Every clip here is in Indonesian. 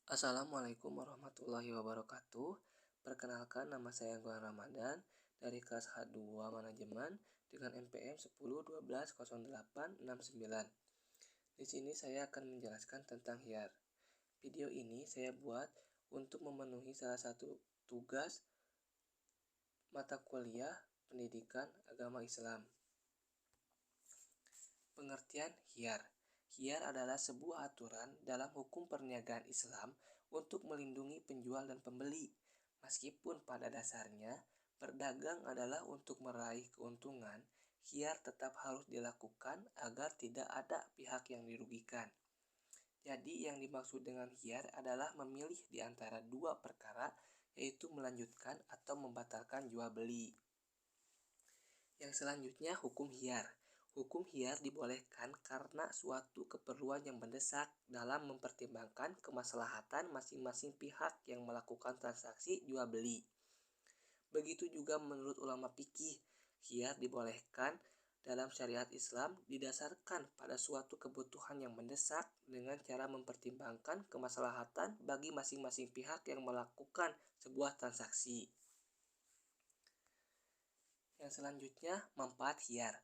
Assalamualaikum warahmatullahi wabarakatuh. Perkenalkan, nama saya Angguan Ramadan dari kelas H2 Manajemen dengan NPM 10120869. Di sini saya akan menjelaskan tentang HIAR. Video ini saya buat untuk memenuhi salah satu tugas mata kuliah Pendidikan Agama Islam. Pengertian HIAR. HIAR adalah sebuah aturan dalam hukum perniagaan Islam untuk melindungi penjual dan pembeli. Meskipun pada dasarnya berdagang adalah untuk meraih keuntungan, HIAR tetap harus dilakukan agar tidak ada pihak yang dirugikan. Jadi yang dimaksud dengan HIAR adalah memilih di antara dua perkara, yaitu melanjutkan atau membatalkan jual beli. Yang selanjutnya, hukum HIAR. Hukum HIAR dibolehkan karena suatu keperluan yang mendesak dalam mempertimbangkan kemaslahatan masing-masing pihak yang melakukan transaksi jual beli. Begitu juga menurut ulama fikih, HIAR dibolehkan dalam syariat Islam didasarkan pada suatu kebutuhan yang mendesak dengan cara mempertimbangkan kemaslahatan bagi masing-masing pihak yang melakukan sebuah transaksi. Yang selanjutnya, manfaat HIAR.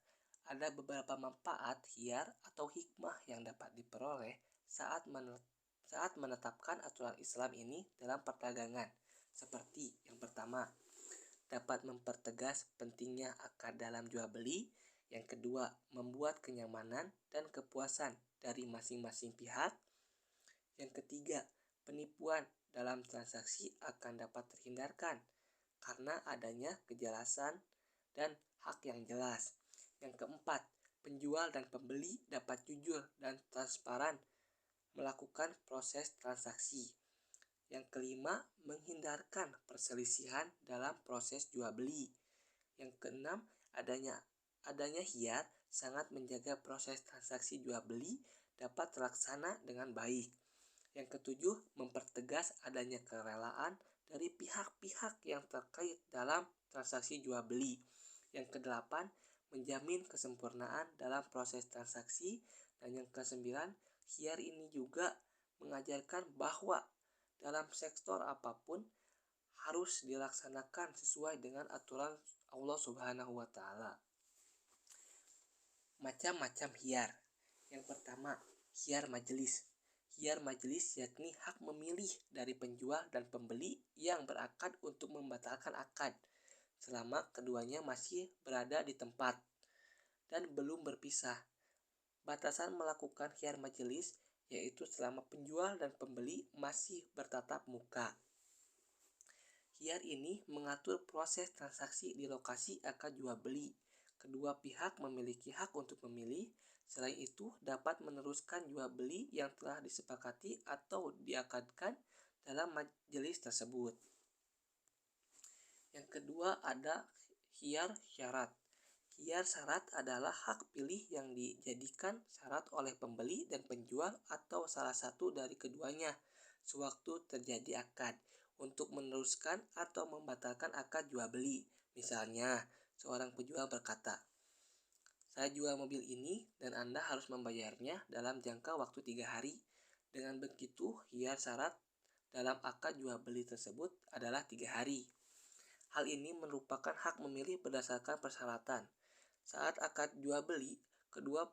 Ada beberapa manfaat HIAR atau hikmah yang dapat diperoleh saat menetapkan aturan Islam ini dalam perdagangan. Seperti yang pertama, dapat mempertegas pentingnya akad dalam jual beli. Yang kedua, membuat kenyamanan dan kepuasan dari masing-masing pihak. Yang ketiga, penipuan dalam transaksi akan dapat terhindarkan karena adanya kejelasan dan hak yang jelas. Yang keempat, penjual dan pembeli dapat jujur dan transparan melakukan proses transaksi. Yang kelima, menghindarkan perselisihan dalam proses jual beli. Yang keenam, adanya HIAR sangat menjaga proses transaksi jual beli dapat terlaksana dengan baik. Yang ketujuh, mempertegas adanya kerelaan dari pihak-pihak yang terkait dalam transaksi jual beli. Yang kedelapan, menjamin kesempurnaan dalam proses transaksi. Dan yang kesembilan, HIAR ini juga mengajarkan bahwa dalam sektor apapun harus dilaksanakan sesuai dengan aturan Allah Subhanahu wa Ta'ala. Macam-macam HIAR. Yang pertama, HIAR majelis. HIAR majelis yakni hak memilih dari penjual dan pembeli yang berakad untuk membatalkan akad selama keduanya masih berada di tempat dan belum berpisah. Batasan melakukan HIAR majelis yaitu selama penjual dan pembeli masih bertatap muka. HIAR ini mengatur proses transaksi di lokasi akad jual beli. Kedua pihak memiliki hak untuk memilih. Selain itu, dapat meneruskan jual beli yang telah disepakati atau diakadkan dalam majelis tersebut. Yang kedua ada HIAR syarat. HIAR syarat adalah hak pilih yang dijadikan syarat oleh pembeli dan penjual atau salah satu dari keduanya sewaktu terjadi akad untuk meneruskan atau membatalkan akad jual beli. Misalnya, seorang penjual berkata, "Saya jual mobil ini dan Anda harus membayarnya dalam jangka waktu 3 hari. Dengan begitu, HIAR syarat dalam akad jual beli tersebut adalah 3 hari. Hal ini merupakan hak memilih berdasarkan persyaratan. Saat akad jual beli, kedua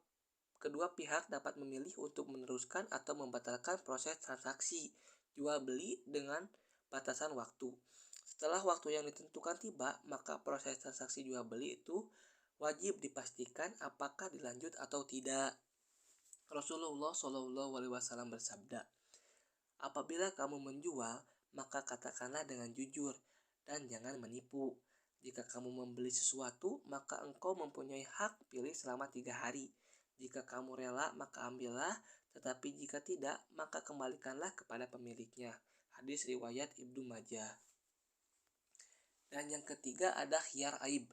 pihak dapat memilih untuk meneruskan atau membatalkan proses transaksi jual beli dengan batasan waktu. Setelah waktu yang ditentukan tiba, maka proses transaksi jual beli itu wajib dipastikan apakah dilanjut atau tidak. Rasulullah SAW bersabda, "Apabila kamu menjual, maka katakanlah dengan jujur dan jangan menipu. Jika kamu membeli sesuatu, maka engkau mempunyai hak pilih selama 3 hari. Jika kamu rela, maka ambillah, tetapi jika tidak, maka kembalikanlah kepada pemiliknya." Hadis riwayat Ibnu Majah. Dan yang ketiga ada HIAR aib.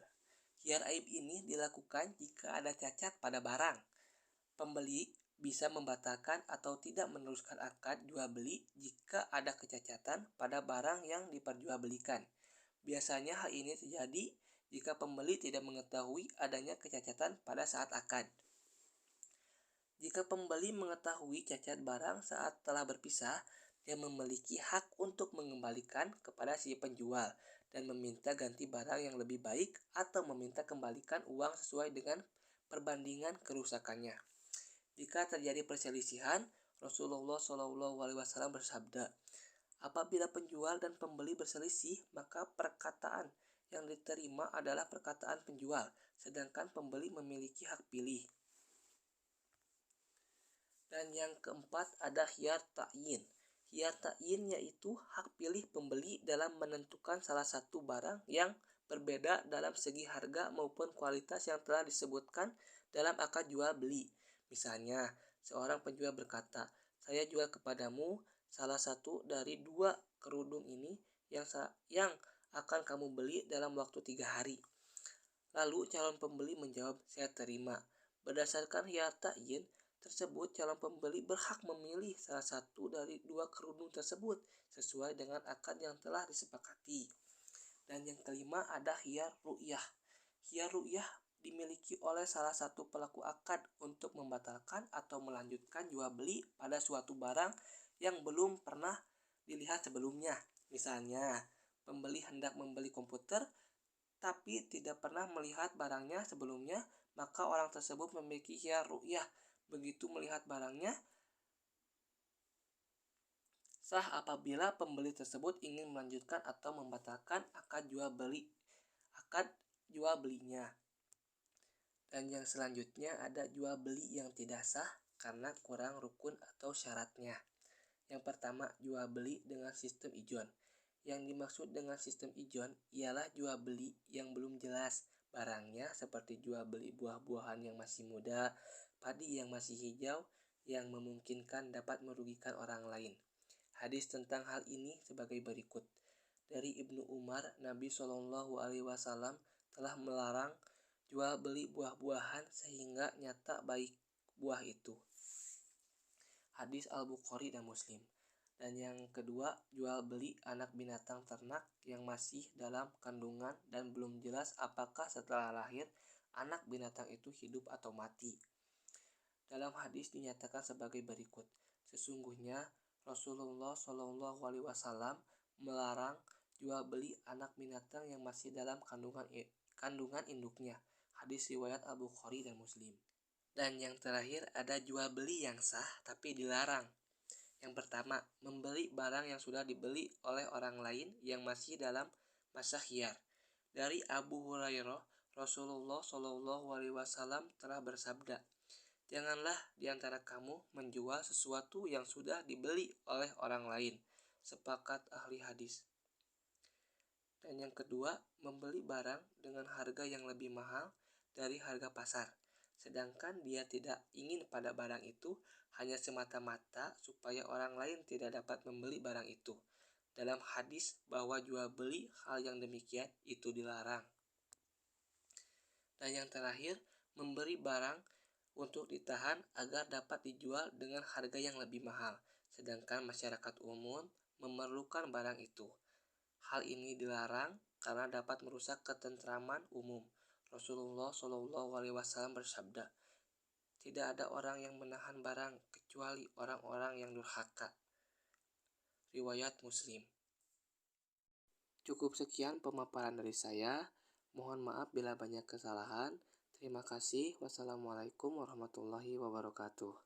HIAR aib ini dilakukan jika ada cacat pada barang. Pembeli bisa membatalkan atau tidak meneruskan akad jual beli jika ada kecacatan pada barang yang diperjualbelikan. Biasanya hal ini terjadi jika pembeli tidak mengetahui adanya kecacatan pada saat akad. Jika pembeli mengetahui cacat barang saat telah berpisah, yang memiliki hak untuk mengembalikan kepada si penjual dan meminta ganti barang yang lebih baik atau meminta kembalikan uang sesuai dengan perbandingan kerusakannya. Jika terjadi perselisihan, Rasulullah SAW bersabda, apabila penjual dan pembeli berselisih, maka perkataan yang diterima adalah perkataan penjual, sedangkan pembeli memiliki hak pilih. Dan yang keempat ada khiyar ta'yin. Khiyar ta'yin yaitu hak pilih pembeli dalam menentukan salah satu barang yang berbeda dalam segi harga maupun kualitas yang telah disebutkan dalam akad jual beli. Misalnya, seorang penjual berkata, saya jual kepadamu salah satu dari 2 kerudung ini yang akan kamu beli dalam waktu 3 hari. Lalu calon pembeli menjawab, saya terima. Berdasarkan khiyar ta'yin tersebut, calon pembeli berhak memilih salah satu dari 2 kerudung tersebut sesuai dengan akad yang telah disepakati. Dan yang kelima ada khiyar ru'yah. Khiyar ru'yah dimiliki oleh salah satu pelaku akad untuk membatalkan atau melanjutkan jual beli pada suatu barang yang belum pernah dilihat sebelumnya. Misalnya, pembeli hendak membeli komputer tapi tidak pernah melihat barangnya sebelumnya, maka orang tersebut memiliki khiyar ru'yah. Begitu melihat barangnya, sah apabila pembeli tersebut ingin melanjutkan atau membatalkan akad jual belinya. Dan yang selanjutnya ada jual beli yang tidak sah karena kurang rukun atau syaratnya. Yang pertama, jual beli dengan sistem ijon. Yang dimaksud dengan sistem ijon ialah jual beli yang belum jelas barangnya, seperti jual beli buah-buahan yang masih muda, padi yang masih hijau, yang memungkinkan dapat merugikan orang lain. Hadis tentang hal ini sebagai berikut. Dari Ibnu Umar, Nabi SAW telah melarang jual beli buah-buahan sehingga nyata baik buah itu. Hadis Al-Bukhari dan Muslim. Dan yang kedua, jual beli anak binatang ternak yang masih dalam kandungan dan belum jelas apakah setelah lahir anak binatang itu hidup atau mati. Dalam hadis dinyatakan sebagai berikut. Sesungguhnya Rasulullah SAW melarang jual beli anak binatang yang masih dalam kandungan induknya. Hadis riwayat Al-Bukhari dan Muslim. Dan yang terakhir ada jual beli yang sah tapi dilarang. Yang pertama, membeli barang yang sudah dibeli oleh orang lain yang masih dalam masa khiyar. Dari Abu Hurairah, Rasulullah SAW telah bersabda, janganlah di antara kamu menjual sesuatu yang sudah dibeli oleh orang lain. Sepakat ahli hadis. Dan yang kedua, membeli barang dengan harga yang lebih mahal dari harga pasar, sedangkan dia tidak ingin pada barang itu hanya semata-mata supaya orang lain tidak dapat membeli barang itu. Dalam hadis bahwa jual beli hal yang demikian itu dilarang. Dan yang terakhir, memberi barang untuk ditahan agar dapat dijual dengan harga yang lebih mahal, sedangkan masyarakat umum memerlukan barang itu. Hal ini dilarang karena dapat merusak ketentraman umum. Rasulullah SAW bersabda, tidak ada orang yang menahan barang kecuali orang-orang yang durhaka. Riwayat Muslim. Cukup sekian pemaparan dari saya. Mohon maaf bila banyak kesalahan. Terima kasih. Wassalamualaikum warahmatullahi wabarakatuh.